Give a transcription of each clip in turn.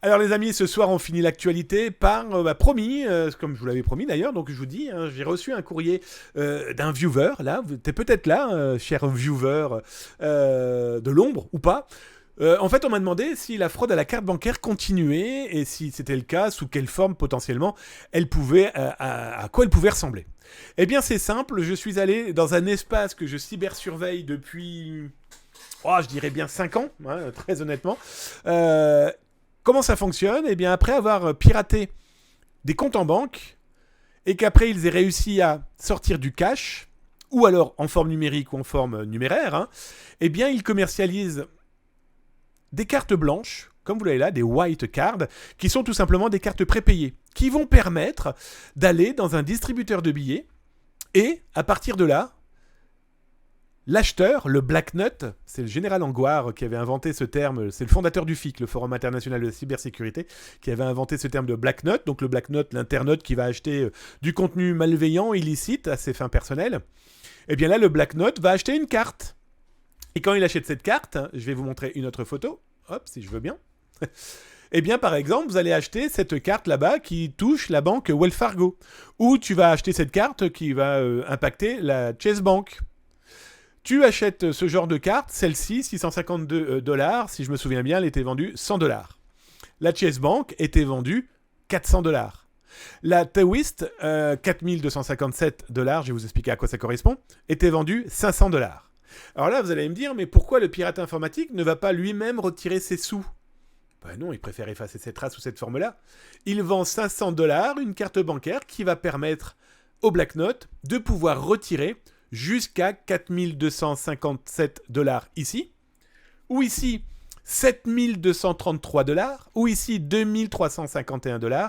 Alors les amis, ce soir on finit l'actualité par promis, comme je vous l'avais promis d'ailleurs, donc je vous dis, hein, j'ai reçu un courrier d'un viewer, là, t'es peut-être là, cher viewer de l'ombre ou pas. En fait, on m'a demandé si la fraude à la carte bancaire continuait et si c'était le cas, sous quelle forme potentiellement elle pouvait, à quoi elle pouvait ressembler. Eh bien c'est simple, je suis allé dans un espace que je cybersurveille depuis, je dirais bien 5 ans, hein, très honnêtement. Comment ça fonctionne? Eh bien, après avoir piraté des comptes en banque et qu'après ils aient réussi à sortir du cash, ou alors en forme numérique ou en forme numéraire, hein, eh bien, ils commercialisent des cartes blanches, comme vous l'avez là, des white cards, qui sont tout simplement des cartes prépayées, qui vont permettre d'aller dans un distributeur de billets et, à partir de là, l'acheteur, le Black Nut, c'est le général Angoire qui avait inventé ce terme, c'est le fondateur du FIC, le Forum International de la Cybersécurité, qui avait inventé ce terme de Black Nut, donc le Black Nut, l'internaute qui va acheter du contenu malveillant, illicite, à ses fins personnelles. Et bien là, le Black Nut va acheter une carte. Et quand il achète cette carte, je vais vous montrer une autre photo, hop, si je veux bien. Eh bien, par exemple, vous allez acheter cette carte là-bas qui touche la banque Wells Fargo. Ou tu vas acheter cette carte qui va impacter la Chase Bank. Tu achètes ce genre de carte, celle-ci, 652 $, si je me souviens bien, elle était vendue 100 $. La Chase Bank était vendue 400 $. La Twist, 4257 $, je vais vous expliquer à quoi ça correspond, était vendue 500 $. Alors là, vous allez me dire, mais pourquoi le pirate informatique ne va pas lui-même retirer ses sous? Ben non, il préfère effacer ses traces sous cette forme-là. Il vend 500 $, une carte bancaire qui va permettre au Black Note de pouvoir retirer jusqu'à 4257 $ ici, ou ici 7233 $, ou ici 2351 $,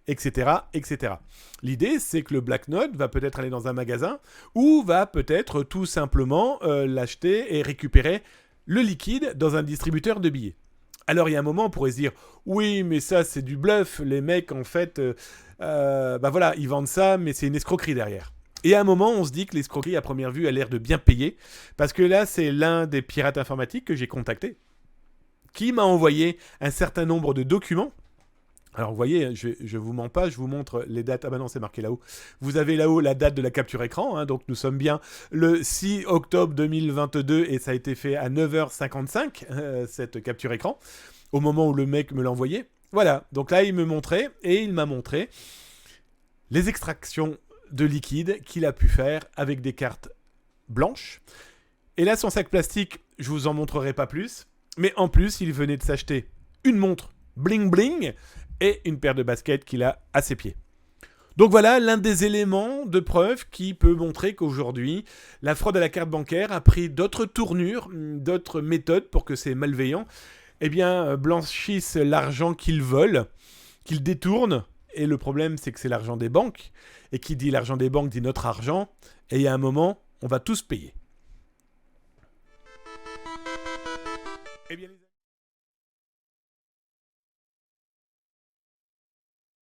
etc., etc. L'idée, c'est que le Black Note va peut-être aller dans un magasin ou va peut-être tout simplement l'acheter et récupérer le liquide dans un distributeur de billets. Alors il y a un moment, on pourrait se dire, oui, mais ça c'est du bluff, les mecs en fait, voilà, ils vendent ça, mais c'est une escroquerie derrière. Et à un moment, on se dit que l'escroquerie, à première vue, a l'air de bien payer. Parce que là, c'est l'un des pirates informatiques que j'ai contacté, qui m'a envoyé un certain nombre de documents. Alors, vous voyez, je vous mens pas, je vous montre les dates. Ah ben non, c'est marqué là-haut. Vous avez là-haut la date de la capture écran. Hein, donc, nous sommes bien le 6 octobre 2022 et ça a été fait à 9h55, cette capture écran, au moment où le mec me l'a envoyé. Voilà, donc là, il me montrait et il m'a montré les extractions de liquide qu'il a pu faire avec des cartes blanches. Et là, son sac plastique, je vous en montrerai pas plus. Mais en plus, il venait de s'acheter une montre bling bling et une paire de baskets qu'il a à ses pieds. Donc voilà l'un des éléments de preuve qui peut montrer qu'aujourd'hui, la fraude à la carte bancaire a pris d'autres tournures, d'autres méthodes pour que ces malveillants blanchissent l'argent qu'ils volent, qu'ils détournent. Et le problème, c'est que c'est l'argent des banques. Et qui dit l'argent des banques dit notre argent. Et il y a un moment, on va tous payer. Eh bien,